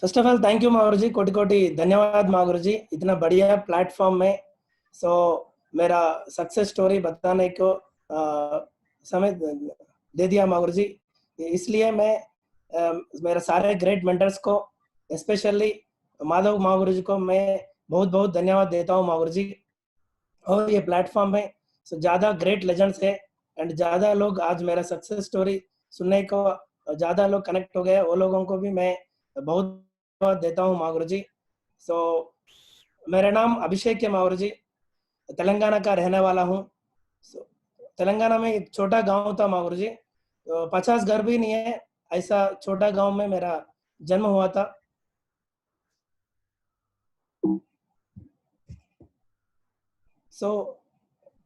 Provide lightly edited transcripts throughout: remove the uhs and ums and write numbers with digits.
First of all thank you Mahaguru ji, कोटि कोटि धन्यवाद मागुरु जी, इतना बढ़िया प्लेटफॉर्म में सो मेरा सक्सेस स्टोरी बताने को समय दे दिया मागुरु जी। इसलिए मैं मेरे सारे ग्रेट मेंटर्स को, स्पेशली माधव मागुरु जी को मैं बहुत बहुत धन्यवाद देता हूँ मागुरु जी। और ये प्लेटफॉर्म में ज़्यादा ग्रेट लेजेंड्स है एंड ज़्यादा लोग आज मेरा सक्सेस स्टोरी सुनने को ज़्यादा लोग कनेक्ट हो गए, वो लोगों को भी मैं बहुत धन्यवाद देता हूँ मागुरु जी। सो मेरा नाम अभिषेक है मागुरु जी, तेलंगाना का रहने वाला हूँ। सो तेलंगाना में एक छोटा गांव था मागुरु जी, तो 50 घर भी नहीं है, ऐसा छोटा गांव में मेरा जन्म हुआ था। सो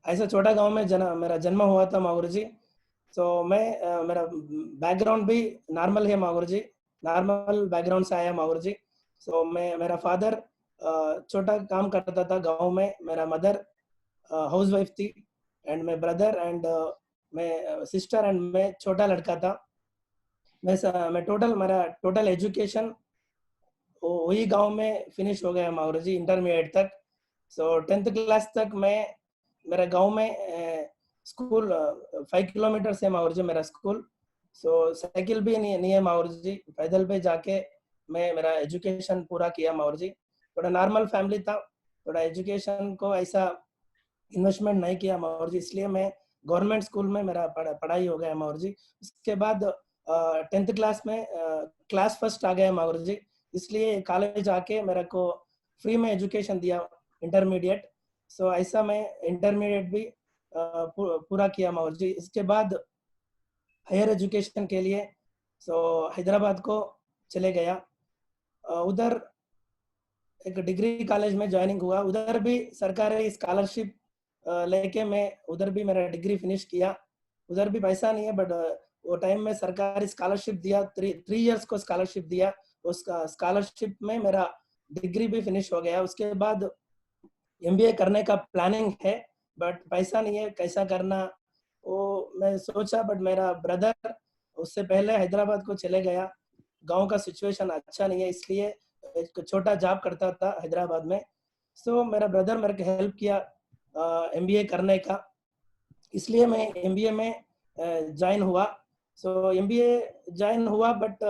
ऐसा छोटा गांव में मेरा जन्म हुआ था मागुरु जी। सो मैं मेरा बैकग्राउंड भी नॉर्मल है मागुरु जी, नॉर्मल बैकग्राउंड से आया मागुरु जी। सो मैं मेरा फादर छोटा काम करता था गांव में, मेरा मदर हाउस वाइफ थी एंड मैं ब्रदर एंड मैं सिस्टर एंड मैं छोटा लड़का था। मैं टोटल मेरा टोटल एजुकेशन वही गांव में फिनिश हो गया मागुरु जी, इंटरमीडिएट तक। सो 10th क्लास तक मैं मेरे गांव में स्कूल 5 किलोमीटर से मागुरु जी मेरा स्कूल। सो साइकिल भी नहीं है मागुरु जी, पैदल पे जाके मैं मेरा एजुकेशन पूरा किया मागुरु जी। थोड़ा नॉर्मल फैमिली था, थोड़ा एजुकेशन को ऐसा इन्वेस्टमेंट नहीं किया मागुरु जी, इसलिए मैं गवर्नमेंट स्कूल में मेरा पढ़ाई हो गया मागुरु जी। उसके बाद 10th क्लास में क्लास फर्स्ट आ गया मागुरु जी, इसलिए कॉलेज आके मेरे को फ्री में एजुकेशन दिया इंटरमीडिएट। सो ऐसा मैं इंटरमीडिएट भी पूरा किया मागुरु जी। इसके बाद हायर एजुकेशन के लिए सो हैदराबाद को चले गया। उधर एक डिग्री कॉलेज में ज्वाइनिंग हुआ, उधर भी सरकारी स्कॉलरशिप लेके मैं उधर भी मेरा डिग्री फिनिश किया। उधर भी पैसा नहीं है बट वो टाइम में सरकारी स्कॉलरशिप दिया, 3 इयर्स को स्कॉलरशिप दिया। उसका स्कॉलरशिप में मेरा डिग्री भी फिनिश हो गया। उसके बाद एमबीए करने का प्लानिंग है बट पैसा नहीं है, कैसा करना वो मैं सोचा, बट मेरा ब्रदर उससे पहले हैदराबाद को चले गया। गांव का सिचुएशन अच्छा नहीं है, इसलिए एक छोटा जॉब करता था हैदराबाद में। सो मेरा ब्रदर मेरे को हेल्प किया एमबीए करने का, इसलिए मैं एमबीए में ज्वाइन हुआ। सो एमबीए ज्वाइन हुआ बट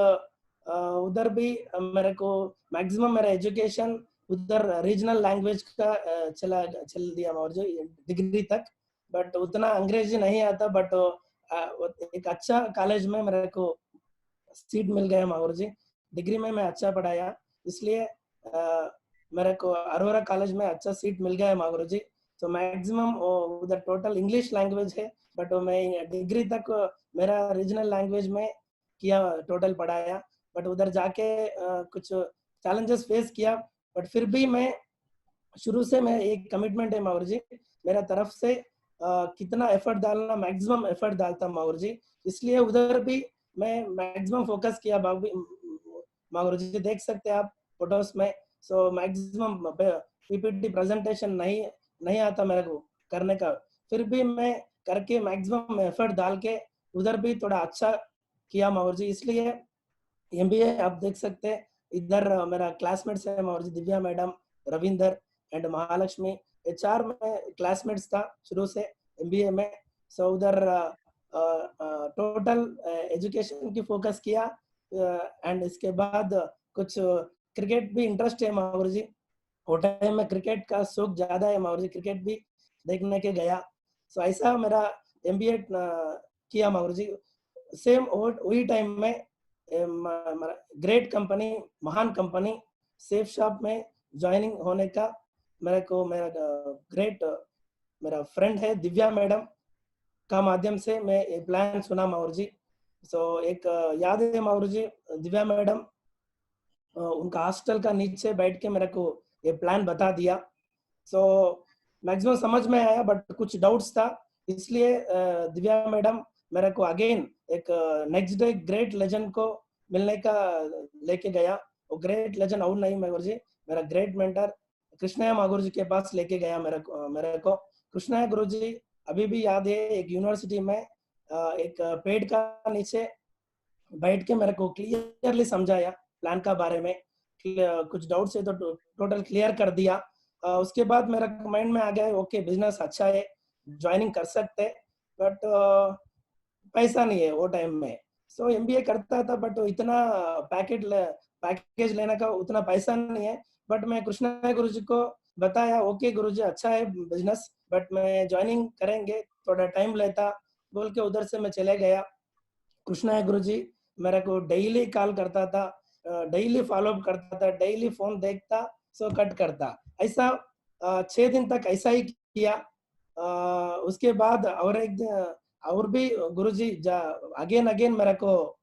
उधर भी मेरे को मैक्सिमम मेरा एजुकेशन उधर रीजनल लैंग्वेज का चल दिया और जो डिग्री तक, बट उतना अंग्रेजी नहीं आता। बट एक अच्छा कॉलेज में मेरे को सीट मिल गया माहौर जी, डिग्री में मैं अच्छा पढ़ाया, इसलिए मेरे को अरोरा कॉलेज में अच्छा सीट मिल गया है मागुरु जी। तो मैक्सिमम उधर टोटल इंग्लिश लैंग्वेज है, बट मैं डिग्री तक मेरा रीजनल लैंग्वेज में किया, टोटल पढ़ाया। बट उधर जाके कुछ चैलेंजेस फेस किया, बट फिर भी मैं शुरू से मैं एक कमिटमेंट है मागुरु जी मेरा तरफ से, कितना एफर्ट डालना मैक्सिमम एफर्ट डालता मागुरु जी, इसलिए उधर भी मैं मैक्सिमम फोकस किया। मागुरु जी देख सकते हैं आप फोटोस में। सो मैक्सिमम पीपीटी प्रेजेंटेशन नहीं नहीं आता मेरे को करने का, फिर भी मैं करके मैक्सिमम एफर्ट डाल के उधर भी थोड़ा अच्छा किया मागुरु जी। इसलिए एमबीए आप देख सकते हैं, इधर मेरा क्लासमेट्स है मागुरु जी, दिव्या मैडम, रविंदर एंड महालक्ष्मी, ये 4 में क्लासमेट्स था शुरू से एमबीए में। सो उधर टोटल एजुकेशन की फोकस किया एंड इसके बाद कुछ क्रिकेट भी इंटरेस्ट है मागुरु जी, वो टाइम में क्रिकेट का शौक ज्यादा है मागुरु जी, क्रिकेट भी देखने के गया। सो ऐसा मेरा एमबीए किया मागुरु जी। सेम वही टाइम में ग्रेट कंपनी, महान कंपनी सेफ शॉप में ज्वाइनिंग होने का मेरे को मेरा ग्रेट मेरा फ्रेंड है दिव्या मैडम का माध्यम से मैं ये प्लान सुना मागुरु जी। सो एक याद है मागुरु जी, दिव्या मैडम उनका हॉस्टल का नीचे बैठ के मेरे को ये प्लान बता दिया। सो मैक्सिमम समझ में आया बट कुछ डाउट्स था, इसलिए दिव्या मैडम मेरे को अगेन एक नेक्स्ट डे ग्रेट लेजेंड को मिलने का लेके गया। वो ग्रेट लेजेंड और नहीं मागुरु जी, मेरा ग्रेट मेंटर कृष्णया मागुरु जी के पास लेके गया मेरे को कृष्णया गुरु जी अभी भी याद है। एक यूनिवर्सिटी में एक पेड़ का नीचे बैठ के मेरे को क्लियरली समझाया प्लान का बारे में। कुछ डाउट्स है तो टोटल क्लियर कर दिया। उसके बाद मेरा माइंड में आ गया ओके बिजनेस अच्छा है, ज्वाइनिंग कर सकते, बट पैसा नहीं है वो टाइम में। सो एमबीए करता था बट इतना पैकेज लेने का उतना पैसा नहीं है। बट मैं कृष्णा गुरुजी को बताया ओके गुरुजी अच्छा है बिजनेस, बट मैं ज्वाइनिंग करेंगे, थोड़ा टाइम लेता बोल के उधर से मैं चले गया। कृष्णा गुरुजी मेरे को डेली कॉल करता था, डेली फॉलो अप करता था, डेली फोन देखता, सो कट करता, ऐसा 6 दिन तक ऐसा ही किया। उसके बाद और एक और भी गुरुजी अगेन अगेन मेरे को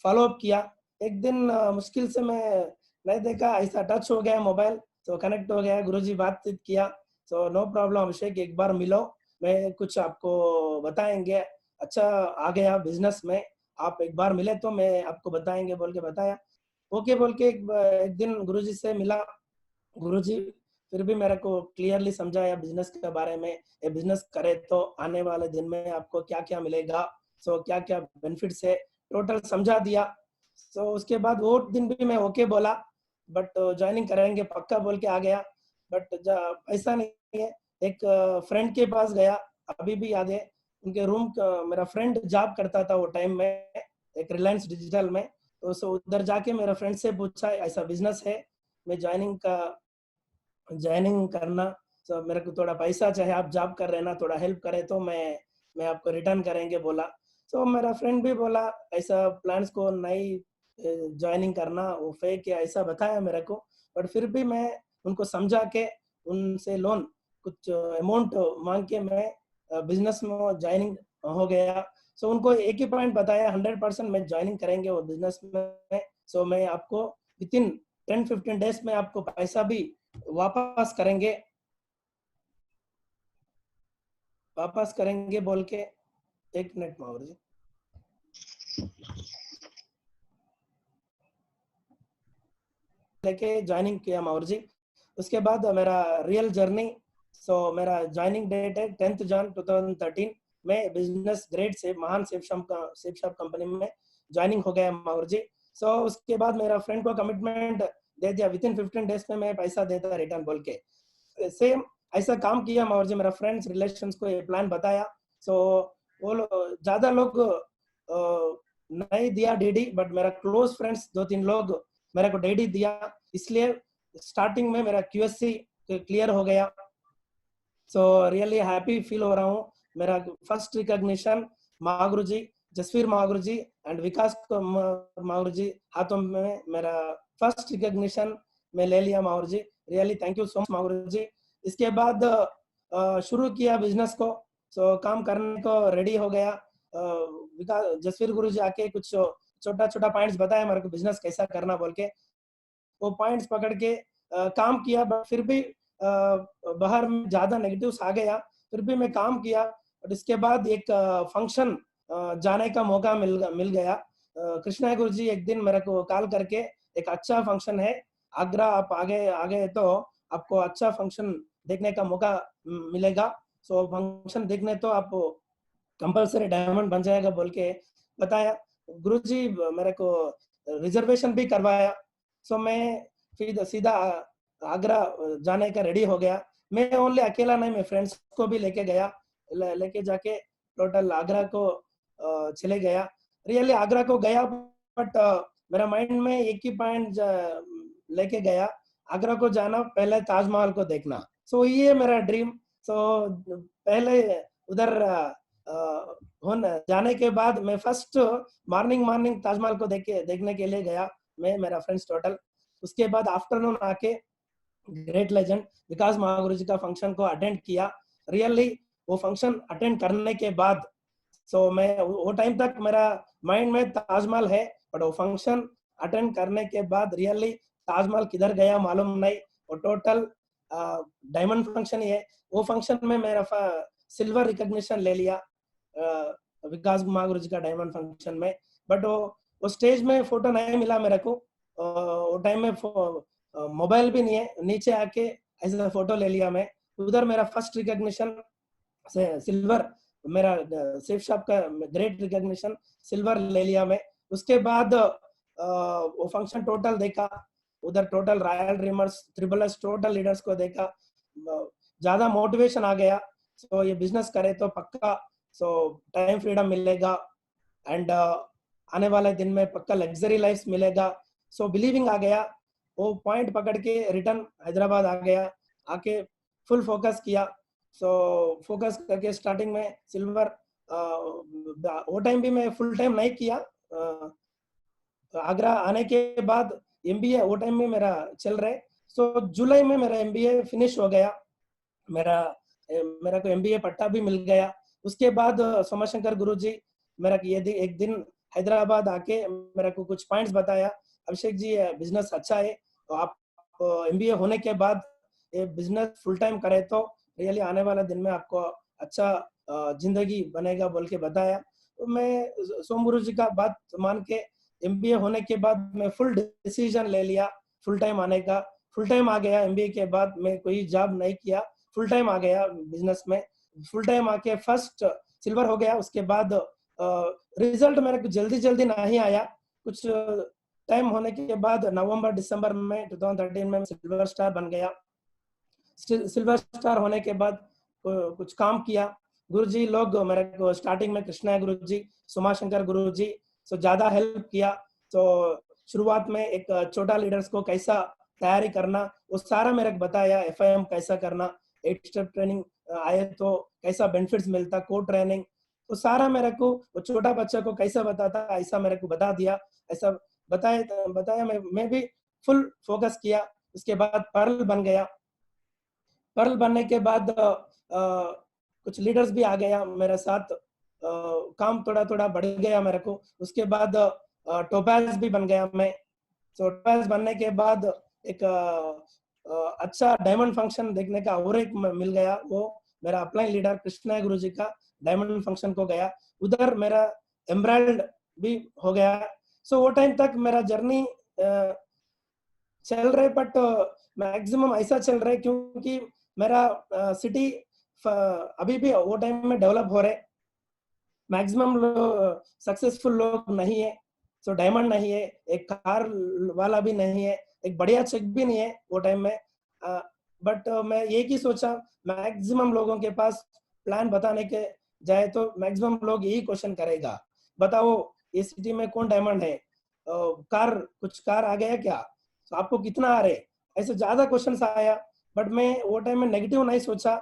फॉलो अप किया। एक दिन मुश्किल से मैं नहीं देखा, ऐसा टच हो गया मोबाइल, तो कनेक्ट हो गया, गुरुजी बातचीत किया। सो नो प्रॉब्लम अभिषेक, एक बार मिलो, मैं कुछ आपको बताएंगे, अच्छा आ गया बिजनेस में, आप एक बार मिले तो मैं आपको बताएंगे बोल के बताया। ओके बोल के एक दिन गुरुजी से मिला। गुरुजी फिर भी मेरे को क्लियरली समझाया बिजनेस के बारे में, ये बिजनेस करे तो आने वाले दिन में आपको क्या क्या मिलेगा, सो क्या क्या बेनिफिट्स है, टोटल समझा दिया। सो उसके बाद वो दिन भी मैं ओके बोला, बट ज्वाइनिंग करेंगे पक्का बोल के आ गया, बट पैसा नहीं है। एक फ्रेंड के पास गया, अभी भी याद है, उनके रूम मेरा फ्रेंड जॉब करता था वो टाइम में एक रिलायंस डिजिटल में, तो सो उधर जाके मेरा फ्रेंड से पूछा ऐसा बिजनेस है, मैं ज्वाइनिंग करना, तो मेरे को थोड़ा पैसा चाहिए, आप जॉब कर रहे ना, थोड़ा हेल्प करे तो मैं आपको रिटर्न करेंगे बोला। तो मेरा फ्रेंड भी बोला ऐसा प्लान्स को नहीं ज्वाइनिंग करना, वो फेक है ऐसा बताया मेरे को। बट फिर भी मैं उनको समझा के उनसे लोन कुछ अमाउंट मांग के मैं बिजनेस में ज्वाइनिंग हो गया। सो उनको एक ही पॉइंट बताया 100% मैं ज्वाइनिंग करेंगे वो बिजनेस में। सो मैं आपको विद इन 10-15 डेज में आपको पैसा भी वापस करेंगे बोल के। एक मिनट माहौर जी, लेके ज्वाइनिंग किया माहौर जी। उसके बाद मेरा रियल जर्नी, सो मेरा ज्वाइनिंग डेट है 10th जन 2013 में बिजनेस ग्रेड से महान सेफ शॉप कंपनी में ज्वाइनिंग हो गया माहौर जी। सो उसके बाद मेरा फ्रेंड को कमिटमेंट दे दिया विद इन 15 डेज में मैं पैसा देता रिटर्न बोल के। सेम ऐसा काम किया माहौर जी, मेरा फ्रेंड्स रिलेशंस को ये प्लान बताया। सो वो ज्यादा लोग नहीं दिया डीडी, बट मेरा क्लोज फ्रेंड्स 2-3 लोग मेरे को डीडी दिया, इसलिए स्टार्टिंग में मेरा क्यूएससी क्लियर हो गया। सो रियली हैप्पी फील हो रहा हूँ। मेरा first recognition Mahaguru ji, Jasveer Mahaguru ji and Vikas Mahaguru ji हाथों में मेरा फर्स्ट रिकॉग्निशन में ले लिया Mahaguru ji, really thank you so much Mahaguru ji. इसके बाद शुरू किया बिजनेस को, सो काम करने को रेडी हो गया। विकास जसवीर गुरु जी आके कुछ छोटा छोटा पॉइंट्स बताया मेरे को बिजनेस कैसा करना बोल के, वो पॉइंट्स पकड़ के काम किया। बट फिर भी बाहर में ज्यादा नेगेटिव्स आ गया, फिर भी मैं काम किया। बट इसके बाद एक फंक्शन जाने का मौका मिल गया। कृष्णा गुरु जी एक दिन मेरे को कॉल करके एक अच्छा फंक्शन है आगरा, आप आगे आगे तो आपको अच्छा फंक्शन देखने का मौका मिलेगा, सो फंक्शन देखने तो आप कंपलसरी डायमंड बन जाएगा बोल के बताया। गुरुजी मेरे को रिजर्वेशन भी करवाया। सो मैं फिर सीधा आगरा जाने का रेडी हो गया। मैं ओनली अकेला नहीं, मैं फ्रेंड्स को भी लेके गया, लेके जाके टोटल आगरा को चले गया। रियली आगरा को गया, बट मेरा माइंड में एक ही पॉइंट लेके गया, आगरा को जाना, पहले ताजमहल को देखना। सो ये मेरा ड्रीम। सो पहले उधर जाने के बाद मैं फर्स्ट मॉर्निंग मॉर्निंग ताजमहल को देखने के लिए गया, मैं मेरा फ्रेंड्स टोटल। उसके बाद आफ्टरनून आके ग्रेट लेजेंड विकास महागुरु जी का फंक्शन को अटेंड किया। रियली वो फंक्शन अटेंड करने के बाद सो मैं वो टाइम तक मेरा माइंड में ताजमहल है, बट वो फंक्शन अटेंड करने के बाद रियली ताजमहल किधर गया मालूम नहीं, वो टोटल डायमंड फंक्शन ही है। वो फंक्शन में मेरा सिल्वर रिकॉग्निशन ले लिया विकास महागुरु जी का डायमंड फंक्शन में। बट वो स्टेज में फोटो नहीं मिला मेरे को, वो टाइम में मोबाइल भी नहीं है, नीचे आके ऐसा फोटो ले लिया मैं। उधर मेरा फर्स्ट रिकॉग्निशन सिल्वर, मेरा सेफ शॉप का ग्रेट रिकॉग्निशन सिल्वर ले लिया मैं। उसके बाद वो फंक्शन टोटल देखा, उधर total royal dreamers, triple S total leaders को देखा, ज्यादा मोटिवेशन आ गया। सो ये बिजनेस करे तो पक्का सो टाइम फ्रीडम मिलेगा एंड आने वाले दिन में पक्का लग्जरी लाइफ मिलेगा। सो बिलीविंग आ गया, वो पॉइंट पकड़ के रिटर्न हैदराबाद आ गया, आके फुल फोकस किया। सो फोकस करके स्टार्टिंग में सिल्वर, वो टाइम भी मैं फुल टाइम नहीं किया। आगरा आने के बाद एमबीए वो टाइम में मेरा चल रहा है। सो जुलाई में मेरा एमबीए फिनिश हो गया, मेरा मेरा को एमबीए पट्टा भी मिल गया। उसके बाद सोमाशंकर गुरुजी मेरा ये एक दिन हैदराबाद आके मेरे को कुछ पॉइंट्स बताया, अभिषेक जी बिजनेस अच्छा है, तो आप एमबीए होने के बाद ये बिजनेस फुल टाइम करे तो रियली आने वाला दिन में आपको अच्छा जिंदगी बनेगा बोल के बताया। तो मैं सोम गुरु जी का बात मान के एमबीए होने के बाद मैं फुल डिसीजन ले लिया फुल टाइम आने का। फुल टाइम आ गया एमबीए के बाद, मैं कोई जॉब नहीं किया, फुल टाइम आ गया बिजनेस में। फुल टाइम आके फर्स्ट सिल्वर हो गया। उसके बाद रिजल्ट मेरे को जल्दी जल्दी नहीं आया, कुछ टाइम होने के बाद नवंबर दिसंबर में 2013 में सिल्वर स्टार बन गया। सिल्वर स्टार होने के बाद कुछ काम किया। गुरुजी लोग मेरे को स्टार्टिंग में कृष्णा गुरुजी, सुमाशंकर गुरुजी सो ज्यादा हेल्प किया। तो शुरुआत में एक छोटा लीडर्स को कैसा तैयारी करना वो सारा मेरे को बताया, एफआईएम कैसा करना, 8 स्टेप ट्रेनिंग आए तो कैसा बेनिफिट्स मिलता, कोड ट्रेनिंग, वो सारा मेरे को वो छोटा बच्चा को कैसा बताता ऐसा मेरे को बता दिया, ऐसा बताया बताया मैं भी फुल फोकस किया। उसके बाद पर्ल बन गया। पर्ल बनने के बाद कुछ लीडर्स भी आ गया मेरे साथ, काम थोड़ा थोड़ा बढ़ गया मेरे को। उसके बाद टोपैज भी बन गया मैं। तो टोपैज बनने के बाद एक अच्छा डायमंड फंक्शन देखने का और एक मिल गया, वो मेरा अपलाइन लीडर कृष्णा गुरु जी का डायमंड फंक्शन को गया, उधर मेरा एम्ब्राइड भी हो गया। सो वो टाइम तक मेरा जर्नी चल रहे, बट मैक्सिमम ऐसा चल रहा है क्योंकि मेरा सिटी अभी भी वो टाइम में डेवलप हो रहे, मैक्सिमम लोग सक्सेसफुल लोग नहीं है। सो डायमंड नहीं है, एक कार वाला भी नहीं है, एक बढ़िया चेक भी नहीं है वो टाइम में। बट मैं एक ही सोचा, मैक्सिमम लोगों के पास प्लान बताने के जाए तो मैक्सिमम लोग यही क्वेश्चन करेगा, बताओ ये सिटी में कौन डायमंड है, कार कुछ कार आ गया क्या, तो आपको कितना आ रहे, ऐसे ज्यादा क्वेश्चन आया। बट मैं वो टाइम में नेगेटिव नहीं सोचा,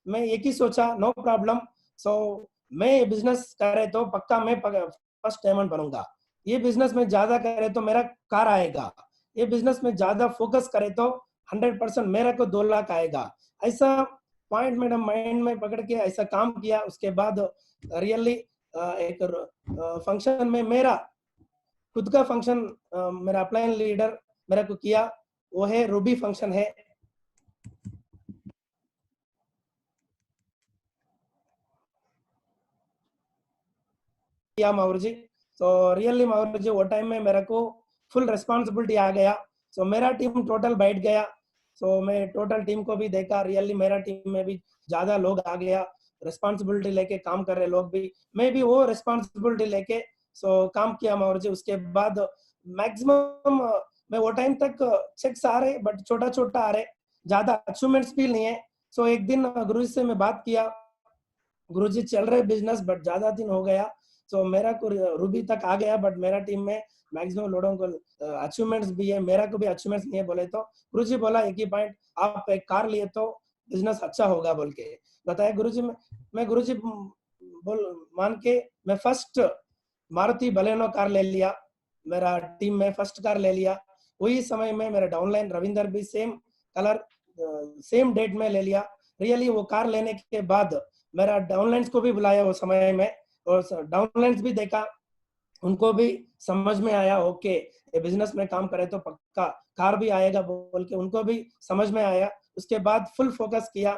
मैं एक ही सोचा नो प्रॉब्लम। सो मैं ये बिजनेस करे तो पक्का मैं फर्स्ट डायमंड बनूंगा, ये बिजनेस में ज्यादा करे तो मेरा कार आएगा, ये बिजनेस में ज्यादा फोकस करे तो 100% मेरा को 2 लाख आएगा। ऐसा पॉइंट मेरा माइंड में पकड़ के ऐसा काम किया। उसके बाद रियली एक फंक्शन में मेरा खुद का फंक्शन मेरा अपलाइन लीडर मेरा को किया, वो है रूबी फंक्शन है। किया मावर जी, तो रियली मावर जी वो टाइम में मेरे को फुल रिस्पॉन्सिबिलिटी आ गया। सो मेरा टीम टोटल बैठ गया। सो मैं टोटल टीम को भी देखा, रियली मेरा टीम में भी ज्यादा लोग आ गया, रिस्पॉन्सिबिलिटी लेके काम कर रहे लोग भी, मैं भी वो रिस्पॉन्सिबिलिटी लेके सो काम किया मावर जी। उसके बाद मैक्सिमम मैं वो टाइम तक चेक्स आ रहे बट छोटा छोटा आ रहे, ज्यादा अचीवमेंट्स भी नहीं है। सो एक दिन गुरुजी से मैं बात किया, गुरुजी चल रहे बिजनेस बट ज्यादा दिन हो गया, तो मेरा को रूबी तक आ गया, बट मेरा टीम में मैक्सिमम लोगों को अचीवमेंट्स भी है, मेरा को भी अचीवमेंट्स नहीं है बोले तो गुरुजी बोला एक ही पॉइंट, आप एक कार लिए तो बिजनेस अच्छा होगा बोल के बताया गुरुजी। मैं गुरुजी बोल मान के मैं फर्स्ट मारुति बलेनो कार ले लिया, मेरा टीम में फर्स्ट कार ले लिया। वही समय में मेरा डाउनलाइन रविंदर भी सेम कलर सेम डेट में ले लिया। रियली वो कार लेने के बाद मेरा डाउनलाइंस को भी बुलाया वो समय में, और डाउनलाइंस भी देखा, उनको भी समझ में आया ओके ये बिजनेस में काम करे तो पक्का कार भी आएगा बोल के उनको भी समझ में आया। उसके बाद फुल फोकस किया,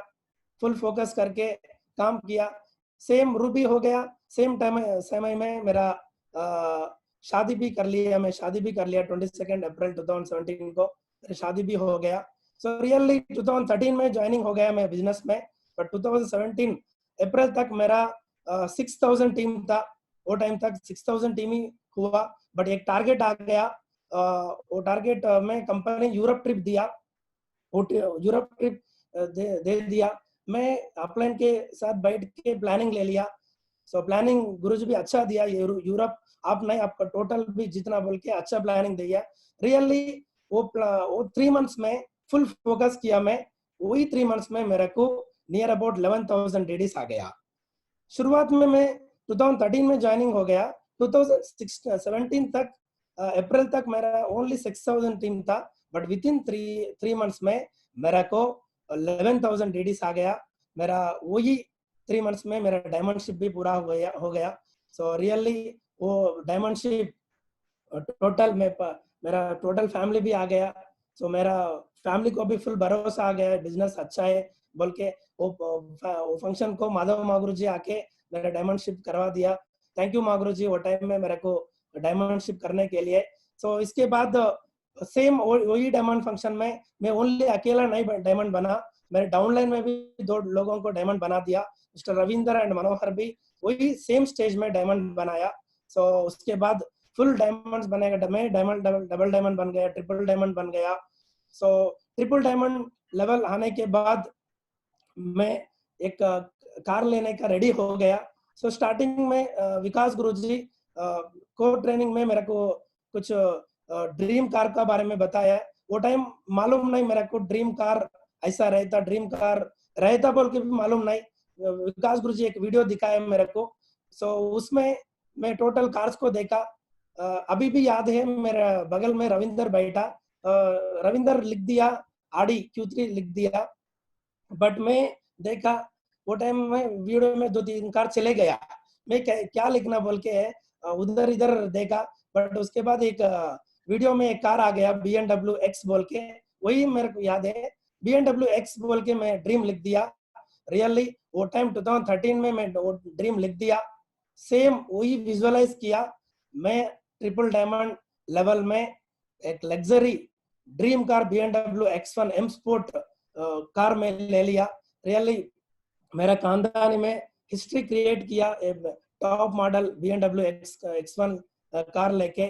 फुल फोकस करके काम किया। सेम रूबी हो गया, सेम टाइम समय में मेरा शादी भी कर लिया, मैं शादी भी कर लिया 22 अप्रैल 2017 को मेरी शादी भी हो गया। सो रियली 2013 में ज्वाइनिंग हो गया मैं बिजनेस में, बट 2017 अप्रैल तक मेरा 6000 टीम था, वो टाइम तक 6000 टीम ही हुआ। बट एक टारगेट आ गया वो टारगेट में कंपनी यूरोप ट्रिप दिया, वो यूरोप ट्रिप दे दिया। मैं अपलाइन के साथ बैठ के प्लानिंग ले लिया। सो प्लानिंग गुरुजी भी अच्छा दिया, यूरोप आप नहीं, आपका टोटल भी जितना बोल के अच्छा प्लानिंग दिया। रियली वो 3 मंथ्स में फुल फोकस किया मैं। वही 3 मंथ्स में मेरे को नियर अबाउट 11,000 डीडीज आ गया। शुरुआत में मैं 2013 में ज्वाइनिंग हो गया। 2017 तक अप्रैल तक मेरा ओनली 6,000 टीम था, but with in three months में मेरा को 11,000 डीडीज आ गया। मेरा वही 3 मंथ्स में मेरा डायमंड शिप भी पूरा हो गया। सो रियली वो डायमंड शिप टोटल में मेरा टोटल फैमिली भी आ गया। सो मेरा फैमिली को भी फुल भरोसा आ गया, बिजनेस अच्छा है बोल के। वो फंक्शन को माधव मागुरु जी आके मेरा डायमंड शिप करवा दिया। थैंक यू मागुरु जी, वो टाइम में मेरे को डायमंड शिप करने के लिए। सो इसके बाद सेम वही डायमंड फंक्शन में मैं ओनली अकेला नहीं डायमंड बना, मेरे डाउनलाइन में भी 2 लोगों को डायमंड बना दिया। मिस्टर रविंदर एंड मनोहर भी वही सेम स्टेज में डायमंड बनाया। सो उसके बाद फुल डायमंड्स बनेगा, मैं डायमंड डबल डायमंड बन गया, ट्रिपल डायमंड बन गया। सो ट्रिपल डायमंड लेवल आने के बाद मैं एक कार लेने का रेडी हो गया। सो स्टार्टिंग में विकास गुरुजी को ट्रेनिंग में मेरे को कुछ ड्रीम कार का बारे में बताया। वो टाइम मालूम नहीं मेरे को ड्रीम कार ऐसा रहता, ड्रीम कार रहता बोल के भी मालूम नहीं। विकास गुरुजी एक वीडियो दिखाया मेरे को। सो उसमें मैं टोटल कार्स को देखा। अभी भी याद है, मेरे बगल में रविंदर बैठा, रविंदर लिख दिया आडी Q3 लिख दिया, बट मैं देखा वो टाइम में वीडियो में 2-3 कार चले गया। मैं क्या लिखना बोल के उधर इधर देखा, बट उसके बाद एक वीडियो में एक कार आ गया BMW X बोल के, वही मेरे को याद है BMW X बोल के मैं ड्रीम लिख दिया। रियली वो टाइम 2013 में मैं वो ड्रीम लिख दिया, सेम वही विजुअलाइज किया। मैं ट्रिपल डायमंड लेवल में एक luxury dream car BMW X1 M sport car में ले लिया। रियली मेरा खानदानी में हिस्ट्री क्रिएट किया, top model BMW X1 car लेके।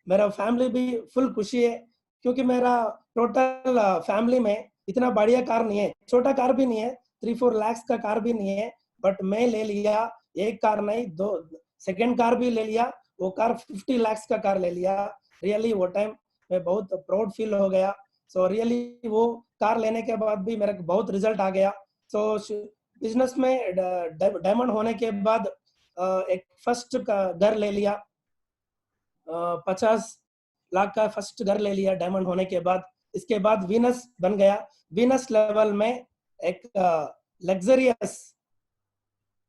मेरा फैमिली भी फुल खुशी है, क्योंकि मेरा टोटल फैमिली में इतना बढ़िया कार नहीं है, छोटा कार भी नहीं है, 3-4 लाख का कार भी नहीं है, बट मैं ले लिया एक कार नहीं, 2 सेकेंड कार भी ले लिया। वो कार 50 लाख का कार ले लिया। रियली वो टाइम मैं बहुत प्राउड फील हो गया। सो रियली वो कार लेने के बाद भी मेरे को बहुत रिजल्ट आ गया। सो बिजनेस में डायमंड होने के बाद एक फर्स्ट का घर ले लिया, 50 लाख का फर्स्ट घर ले लिया डायमंड होने के बाद। इसके बाद वीनस बन गया। वीनस लेवल में एक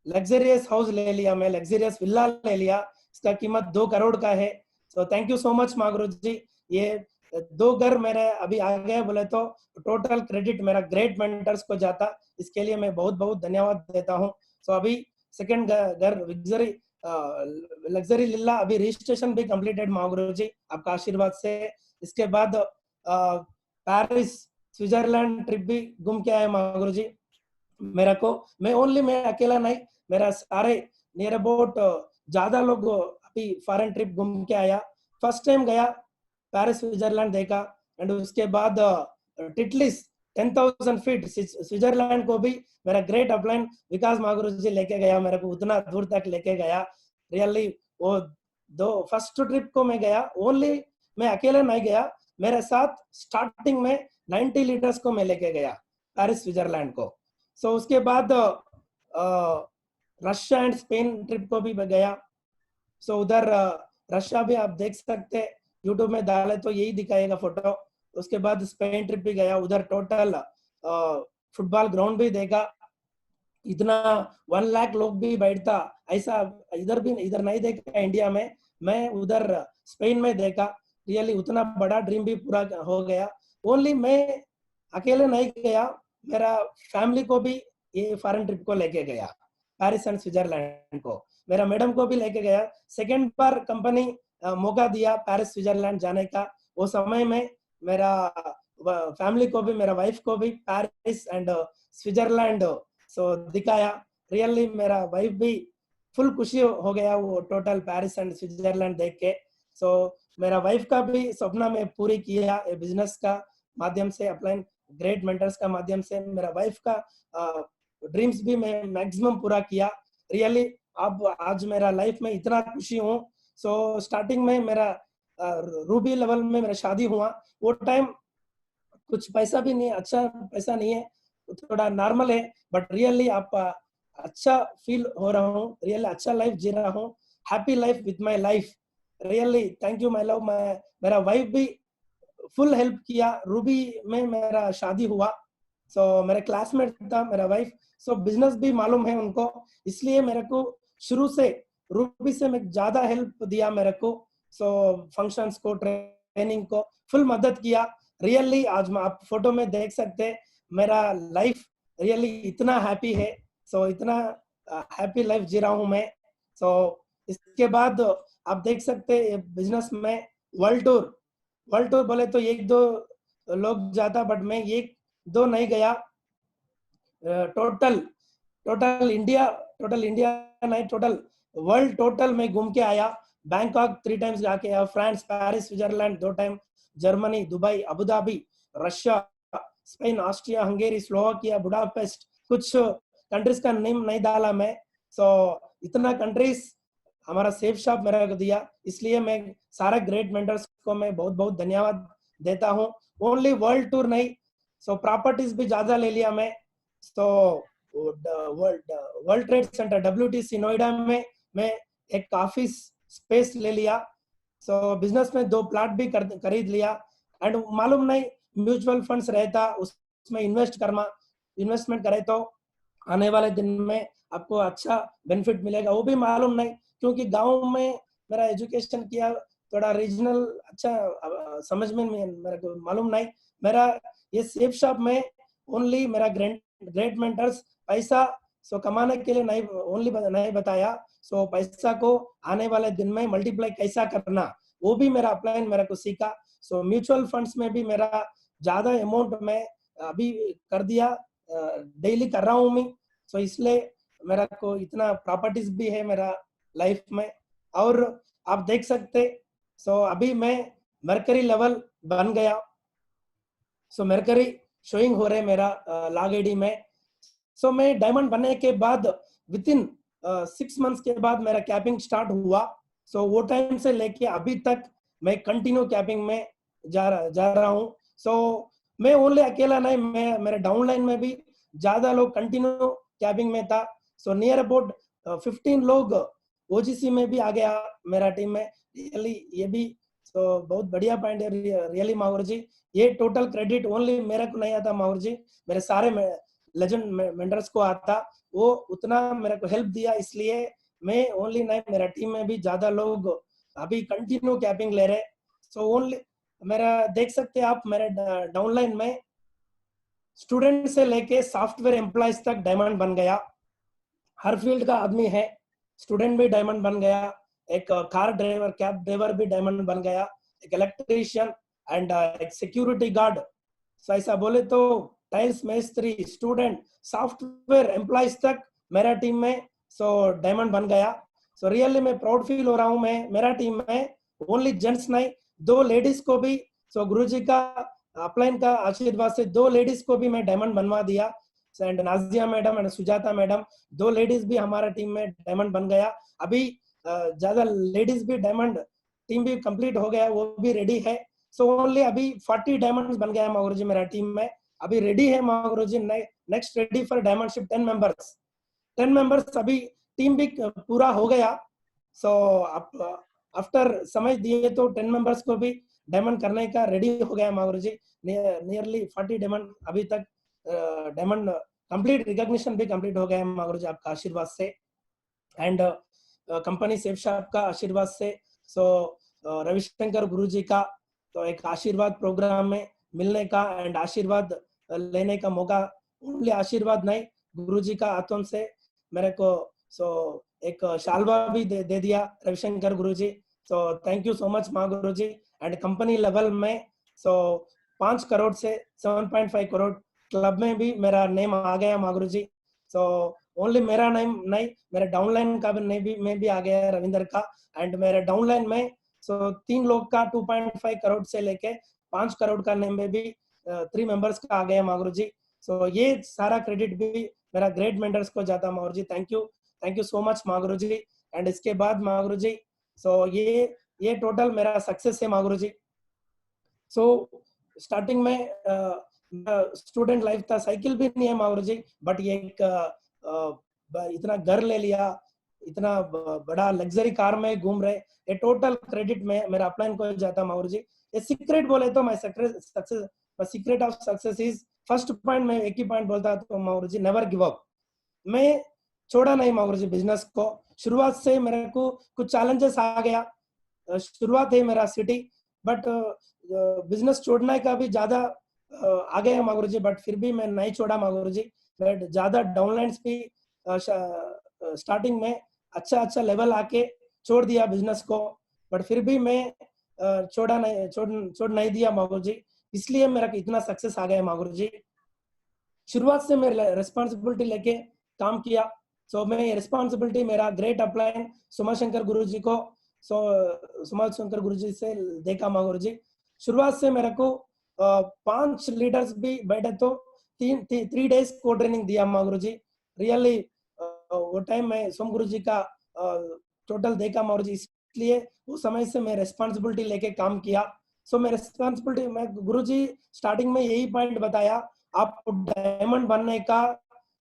लग्जरियस हाउस ले लिया, मैं लग्जरियस विला ले लिया, इसका कीमत 2 करोड़ का है। So thank you so much Mahaguru ji. ये 2 घर मेरे अभी आ गए बोले तो टोटल क्रेडिट मेरा ग्रेट मेंटर्स को जाता, इसके लिए मैं बहुत बहुत धन्यवाद देता हूँ। सो अभी सेकंड घर लग्जरी लिल्ला अभी रजिस्ट्रेशन भी कंप्लीटेड मागुरु जी, आपका आशीर्वाद से। इसके बाद पेरिस स्विट्जरलैंड ट्रिप भी घूम के आए मागुरु जी। मेरा को मैं अकेला नहीं, मेरा सारे नियर अबाउट ज्यादा लोग अभी फॉरेन ट्रिप घूम के आया। फर्स्ट टाइम गया पेरिस स्विट्जरलैंड देखा, एंड उसके बाद टिटलिस 10,000 फीट स्विट्जरलैंड को भी मेरा ग्रेट अपलाइन विकास मागुरु जी लेके गया, मेरे को उतना दूर तक लेके गया। रियली वो 2 फर्स्ट ट्रिप को मैं गया, ओनली मैं अकेला नहीं गया, मेरे साथ स्टार्टिंग में 90 लीडर्स को मैं लेके गया पेरिस स्विट्जरलैंड को। सो उसके बाद रशिया एंड स्पेन ट्रिप को भी गया। सो उधर रशिया भी आप देख सकते, यूट्यूब में डाले तो यही दिखाएगा फोटो। उसके बाद स्पेन ट्रिप भी गया, उधर टोटल फुटबॉल ग्राउंड भी देखा, इतना 1 लाख लोग भी बैठता ऐसा इधर नहीं देखा इंडिया में, मैं उधर स्पेन में देखा। रियली उतना बड़ा ड्रीम भी पूरा हो गया। ओनली मैं अकेले नहीं गया, मेरा फैमिली को भी ये फॉरेन ट्रिप को लेके गया, पेरिस एंड स्विट्जरलैंड को मेरा मैडम को भी लेके गया। सेकेंड बार कंपनी मौका दिया पेरिस स्विट्जरलैंड जाने का, वो समय में मेरा फैमिली को भी, मेरा वाइफ को भी पेरिस एंड स्विट्जरलैंड सो दिखाया। रियली मेरा वाइफ भी फुल खुशी हो गया वो टोटल पेरिस एंड स्विट्जरलैंड देख के। सो मेरा वाइफ का भी सपना मैं पूरी किया बिजनेस का माध्यम से, अपलाइन ग्रेट मेंटर्स का माध्यम से मेरा वाइफ का ड्रीम्स भी मैं मैक्सिमम पूरा किया। रियली अब आज मेरा लाइफ में इतना खुशी हूँ। सो स्टार्टिंग में मेरा रूबी लेवल में मेरा शादी हुआ, वो टाइम कुछ पैसा भी नहीं, अच्छा पैसा नहीं है, थोड़ा नॉर्मल है, बट रियली आप अच्छा फील हो रहा हूँ, रियली अच्छा लाइफ जी रहा हूँ, happy life with my life. Really thank you my love. मेरा वाइफ भी फुल हेल्प किया, रूबी में मेरा शादी हुआ। सो मेरे क्लासमेट था मेरा वाइफ, सो बिजनेस भी मालूम है उनको, इसलिए मेरे को शुरू से रूबी से मैं ज्यादा हेल्प दिया मेरे को। सो फंक्शंस को, ट्रेनिंग को फुल मदद किया। रियली आज मैं आप फोटो में देख सकते हैं मेरा लाइफ रियली इतना हैप्पी है। सो इतना हैप्पी लाइफ जी रहा हूँ मैं। सो इसके बाद आप देख सकते हैं बिजनेस में वर्ल्ड टूर, वर्ल्ड टूर बोले तो एक दो लोग जाता, बट मैं एक दो नहीं गया, टोटल टोटल इंडिया नहीं, टोटल वर्ल्ड टोटल में घूम के आया। बैंकॉक 3 टाइम्स जाके आया, France, Paris, Switzerland 2 time, Germany, Dubai, Abu Dhabi, Russia, Spain, Austria, Hungary, Slovakia, Budapest, कुछ कंट्रीज का नेम नहीं डाला मैं। सो इतना कंट्रीज हमारा सेफ शॉप मेरा को दिया, इसलिए मैं सारे ग्रेट मेंटर्स को मैं बहुत बहुत धन्यवाद देता हूँ। ओनली वर्ल्ड टूर नहीं, सो प्रॉपर्टीज भी ज्यादा ले लिया मैं। तो world world trade centre WTC Noida में मैं एक ऑफिस स्पेस ले लिया। सो बिजनेस में 2 प्लाट भी खरीद लिया। एंड मालूम नहीं म्यूचुअल फंड्स रहता, उसमें इन्वेस्टमेंट करे तो आने वाले दिन में आपको अच्छा बेनिफिट मिलेगा, वो भी मालूम नहीं, क्योंकि गांव में मेरा एजुकेशन किया, थोड़ा रीजनल अच्छा समझ में मेरे को मालूम नहीं। मेरा ये सेफ शॉप में ओनली मेरा ग्रेट मेंटर्स पैसा सो कमाने के लिए नहीं, ओनली नहीं बताया, सो पैसा को आने वाले दिन में मल्टीप्लाई कैसा करना वो भी मेरा अपलाइन मेरे को सीखा। सो म्यूचुअल फंड्स में भी मेरा ज्यादा अमाउंट में अभी कर दिया, डेली कर रहा हूँ मैं। सो इसलिए मेरा को इतना प्रॉपर्टीज भी है मेरा लाइफ में। और आप देख सकते, सो अभी मैं मरकरी लेवल बन गया। सो मरकरी शोइंग हो रहे मेरा लॉग आईडी में। सो मैं डायमंड बनने के बाद विद इन 6 मंथ्स के बाद मेरा कैपिंग स्टार्ट हुआ। सो वो टाइम से लेके अभी तक मैं कंटिन्यू कैपिंग में जा रहा हूँ। सो मैं ओनली अकेला नहीं, मैं मेरे डाउनलाइन में भी ज्यादा लोग कंटिन्यू कैपिंग में था। सो नियर अबाउट 15 लोग ओजीसी में भी आ गया मेरा टीम में। रियली ये भी तो बहुत बढ़िया पॉइंट है रियली माहौर जी। ये टोटल क्रेडिट ओनली मेरे को नहीं आता माहौर जी, मेरे सारे लेजेंड मेंटर्स को आता, वो उतना मेरे को हेल्प दिया, इसलिए मैं ओनली नहीं, मेरा टीम में भी ज्यादा लोग अभी कंटिन्यू कैपिंग ले रहे। सो ओनली मेरा देख सकते हैं आप मेरे डाउनलाइन में स्टूडेंट से लेके सॉफ्टवेयर एम्प्लॉयज तक डायमंड बन गया, हर फील्ड का आदमी है। स्टूडेंट भी डायमंड बन गया, एक कार ड्राइवर, कैब ड्राइवर भी डायमंड बन गया, एक इलेक्ट्रीशियन एंड एक सिक्योरिटी गार्ड। सो ऐसा बोले तो टाइल्स मिस्त्री, स्टूडेंट, सॉफ्टवेयर एम्प्लॉयज तक मेरा टीम में सो डायमंड बन गया। सो रियली मैं प्राउड फील हो रहा हूँ, मैं मेरा टीम में ओनली जेंट्स नहीं, 2 लेडीज को भी सो गुरुजी का अपलाइन का आशीर्वाद से 2 लेडीज को भी मैं डायमंड बनवा दिया। And Nazia madam and Sujata madam, 2 ladies भी हमारा टीम में डायमंड बन गया। अभी ज्यादा लेडीज भी डायमंड टीम भी कंप्लीट हो गया, वो भी रेडी है। सो ओनली अभी 40 डायमंड बन गया है जी मेरा टीम में, अभी रेडी है जी। नेक्स्ट रेडी फॉर डायमंडशिप 10 मेंबर्स अभी टीम भी पूरा हो गया। सो आफ्टर समझ दिए तो 10 मेंबर्स को भी डायमंड करने का रेडी हो गया मागुरु जी। नियरली 40 डायमंड अभी तक डायमंड कंप्लीट, रिकॉग्निशन भी कंप्लीट हो गया है मागुरु जी आपका आशीर्वाद से एंड कंपनी सेफ शॉप का आशीर्वाद से। सो रविशंकर गुरु जी का तो एक आशीर्वाद प्रोग्राम में मिलने का एंड आशीर्वाद लेने का मौका, ओनली आशीर्वाद नहीं, गुरु जी का हाथों से मेरे को सो एक शालवा भी दे दिया Ravishankar Guru ji. So thank you so much Mahaguru ji. And company level में सो 5 करोड़ से 7.5 करोड़ क्लब में भी मेरा नेम आ गया माँ गुरु जी। सो ओनली मेरा नेम नहीं, मेरे डाउनलाइन का भी नेम भी आ गया है रविंदर का। एंड मेरे डाउनलाइन में सो 3 लोग का 2.5 करोड़ से लेके 5 करोड़ का नेम में भी 3 मेंबर्स का आ गया मागुरु जी। सो ये सारा क्रेडिट भी मेरा ग्रेट मेंटर्स को जाता Mahaguru ji. Thank you so much Mahaguru ji. And इसके बाद मागुरु जी, सो ये टोटल मेरा सक्सेस है मागुरु जी। सो स्टार्टिंग में स्टूडेंट लाइफ था, साइकिल भी नहीं है मागुरु जी, बट ये एक इतना घर ले लिया, इतना बड़ा लग्जरी कार में घूम रहे, ये टोटल क्रेडिट में मेरा अपलाइन को जाता मागुरु जी। ये सीक्रेट बोले तो my success, secret of success is, first point मैं एक ही पॉइंट बोलता तो मागुरु जी, नेवर गिव अप। मैं छोड़ा नहीं मागुरु जी बिजनेस को। शुरुआत से मेरे को कुछ चैलेंजेस आ गया, शुरुआत है मेरा सिटी, बट बिजनेस छोड़ने का भी ज्यादा आ गया मागुरु जी, बट फिर भी मैं नहीं छोड़ा मागुरु जी। बट ज्यादा डाउनलाइंस भी स्टार्टिंग में अच्छा लेवल आके छोड़ दिया बिजनेस को, बट फिर भी मैं छोड़ नहीं दिया मागुरु जी, इसलिए मेरा इतना सक्सेस आ गया मागुरु जी। शुरुआत से मैं रिस्पॉन्सिबिलिटी लेके काम किया। सो मैं रिस्पॉन्सिबिलिटी मेरा ग्रेट अपलाइन सुमा शंकर गुरु जी को, सुमा शंकर गुरु जी से देखा मागुरु जी। शुरुआत से मेरे को 5 लीडर्स भी बैठे तो 3 डेज को ट्रेनिंग दिया मागुरु जी। रियली वो टाइम में सोम गुरु जी का टोटल देखा मागुरु जी, इसलिए उस समय से मैं रिस्पॉन्सिबिलिटी लेके काम किया। सो मैं रिस्पॉन्सिबिलिटी, मैं गुरु जी स्टार्टिंग में यही पॉइंट बताया, आप डायमंड बनने का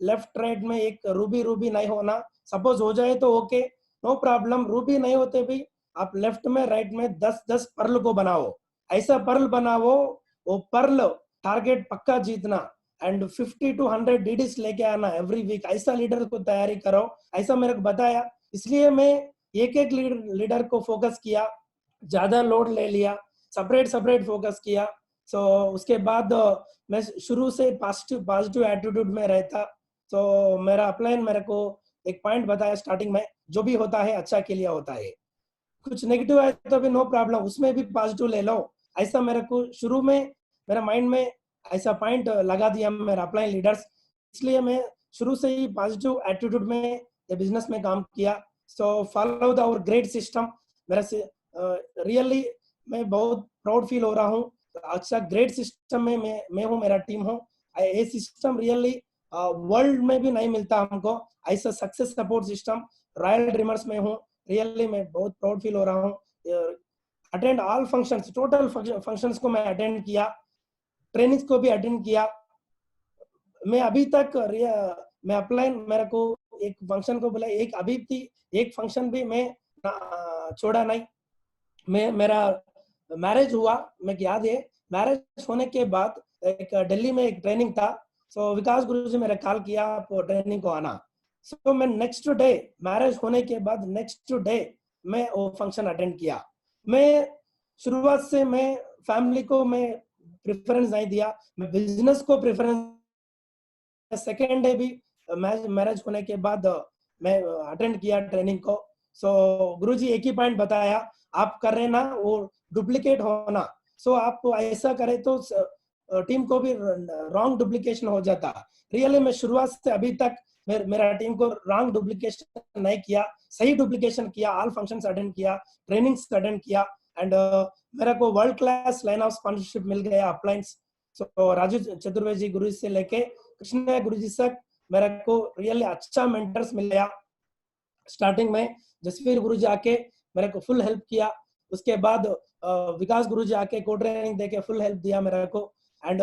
लेफ्ट राइट में एक रूबी नहीं होना, सपोज हो जाए तो ओके, नो प्रॉब्लम, रूबी नहीं होते भी आप लेफ्ट में राइट में 10 पर्ल को बनाओ, ऐसा पर्ल बनाओ, वो पर्ल टारगेट पक्का जीतना, एंड 50 to 100 डीडीज लेके आना एवरी वीक, ऐसा लीडर को तैयारी करो, ऐसा मेरे को बताया। इसलिए मैं एक लीडर को फोकस किया, ज्यादा लोड ले लिया, सेपरेट फोकस किया। सो उसके बाद मैं शुरू से पॉजिटिव एटीट्यूड में रहता। तो मेरा अपलाइन मेरे को एक पॉइंट बताया स्टार्टिंग में, जो भी होता है अच्छा के लिए होता है, कुछ नेगेटिव है तो भी नो प्रॉब्लम, उसमें भी पॉजिटिव ले लो, ऐसा मेरे को शुरू में मेरा माइंड में ऐसा पॉइंट लगा दिया मेरा अपलाइन लीडर्स। इसलिए मैं शुरू से ही पॉजिटिव एटीट्यूड में बिजनेस में काम किया। So follow the our great system, मेरा रियली मैं बहुत प्राउड फील हो रहा हूँ। अच्छा ग्रेट सिस्टम में मैं हूँ, मेरा टीम हूँ, ये सिस्टम रियली वर्ल्ड में भी नहीं मिलता हमको, ऐसा success support system royal dreamers में हूँ। रियली मैं बहुत प्राउड फील हो रहा हूँ। Attend all functions, total functions को मैं अटेंड किया, ट्रेनिंग्स को भी अटेंड किया। मैं अभी तक मैं अपलाइन मेरे को एक फंक्शन को बोला, एक अभी भी एक फंक्शन भी मैं छोड़ा नहीं। मैं मेरा मैरिज हुआ, मैं याद है, मैरिज होने के बाद एक दिल्ली में एक ट्रेनिंग था। सो विकास गुरु जी मेरा कॉल किया, आप ट्रेनिंग को आना। सो मैं नेक्स्ट डे, मैरिज होने के बाद नेक्स्ट डे मैं वो फंक्शन अटेंड किया। मैं शुरुआत से मैं फैमिली को मैं प्रेफरेंस नहीं दिया, मैं बिजनेस को प्रेफरेंस। सेकेंड डे भी मैरिज होने के बाद मैं अटेंड किया ट्रेनिंग को। सो गुरुजी एक ही पॉइंट बताया, आप कर रहे ना वो डुप्लीकेट होना, सो आप ऐसा करें तो टीम को भी रॉन्ग डुप्लीकेशन हो जाता। रियली मैं शुरुआत से अभी तक मेरा टीम को रॉन्ग डुप्लीकेशन नहीं किया, सही डुप्लीकेशन किया, ऑल फंक्शंस अटेंड किया, ट्रेनिंग्स अटेंड किया, एंड मेरा को world class line of sponsorship मिल गया अपलाइंस। सो राजू चतुर्वेदी जी गुरु से लेके कृष्ण गुरु जी तक मेरे को रियली अच्छा मेंटर्स मिल गया। स्टार्टिंग में जसवीर गुरु जी आके मेरे को फुल हेल्प किया, उसके बाद विकास गुरु जी आके को ट्रेनिंग देके फुल हेल्प दिया मेरे को, एंड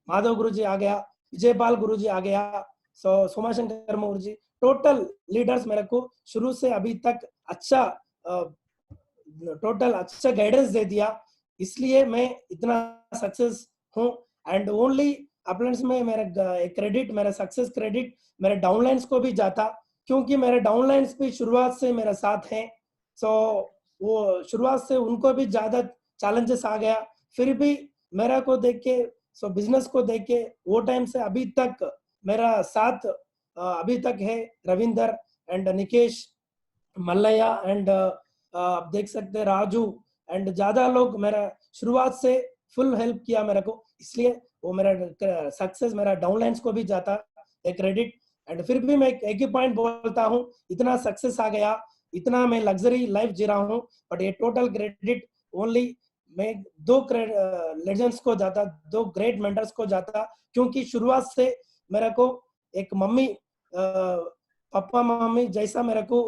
माधव गुरु जी आ गया, विजयपाल गुरु जी आ गया, सो सोमाशंकर गुरु जी, टोटल लीडर्स मेरे को शुरू से अभी तक अच्छा टोटल अच्छा गाइडेंस दे दिया, इसलिए मैं इतना सक्सेस हूँ। एंड ओनली अपलाइंस में मेरा क्रेडिट, मेरा सक्सेस क्रेडिट मेरे डाउनलाइंस को भी जाता, क्योंकि मेरे डाउनलाइंस भी शुरुआत से मेरे साथ हैं। सो वो शुरुआत से उनको भी ज्यादा चैलेंजेस आ गया, फिर भी मेरा को देख के, सो बिजनेस को देख के वो टाइम से अभी तक मेरा साथ अभी तक है। रविंदर एंड निकेश, मल्लैया एंड आप देख सकते हैं राजू, एंड ज्यादा लोग मेरा शुरुआत से फुल हेल्प किया मेरे को, इसलिए वो मेरा सक्सेस मेरा डाउनलाइंस को भी जाता है क्रेडिट। एंड फिर भी मैं एक ही पॉइंट बोलता हूँ, इतना सक्सेस आ गया, इतना मैं लग्जरी लाइफ जी रहा हूँ, बट ये टोटल क्रेडिट ओनली मैं दो लेजेंड्स को जाता, दो ग्रेट मेंटर्स को जाता, क्योंकि शुरुआत से मेरे को एक मम्मी पापा मम्मी जैसा मेरे को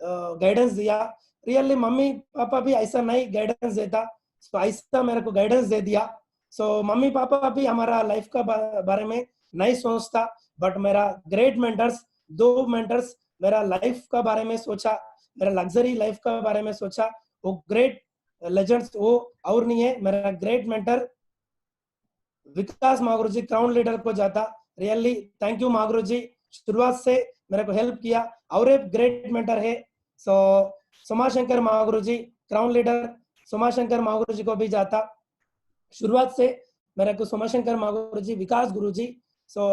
गाइडेंस दिया। रियली मम्मी पापा भी ऐसा नहीं गाइडेंस देता, सो ऐसा मेरे को गाइडेंस दे दिया। सो मम्मी पापा भी हमारा लाइफ का बारे में नहीं सोचता, बट मेरा ग्रेट मेंटर्स, दो मेंटर्स मेरा लाइफ का बारे में सोचा, मेरा लग्जरी लाइफ का बारे में सोचा। वो ग्रेट लेजेंड्स वो और नहीं है, मेरा ग्रेट मेंटर विकास मागुरु जी क्राउन लीडर को जाता। रियली थैंक यू मागुरु जी, शुरुआत से मेरे को हेल्प किया। और एक ग्रेट मेंटर है सो सोमाशंकर मागुरु जी क्राउन लीडर, सोमाशंकर मागुरु जी को भी जाता। शुरुआत से मेरे को सोमाशंकर मागुरु जी, विकास गुरु जी सो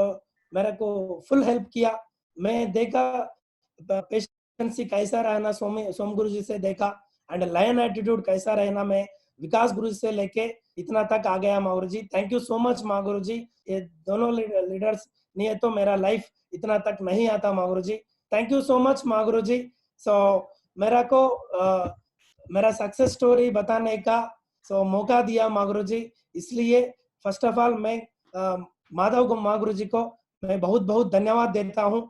मेरे को फुल हेल्प किया। मैं देखा पेशेंसी कैसा रहना सोम गुरु जी से देखा, एंड लायन एटीट्यूड कैसा रहना मैं विकास गुरु जी से लेके इतना तक आ गया। मागुरु ji thank you so much Mahaguru ji, ये दोनों लीडर्स नहीं है तो मेरा लाइफ इतना तक नहीं आता मागुरु ji. Thank you so much Mahaguru जी। सो मेरा को मेरा सक्सेस स्टोरी बताने का मौका दिया मागुरु जी, इसलिए फर्स्ट ऑफ ऑल मैं माधव मागुरु जी को मैं बहुत बहुत धन्यवाद देता हूँ।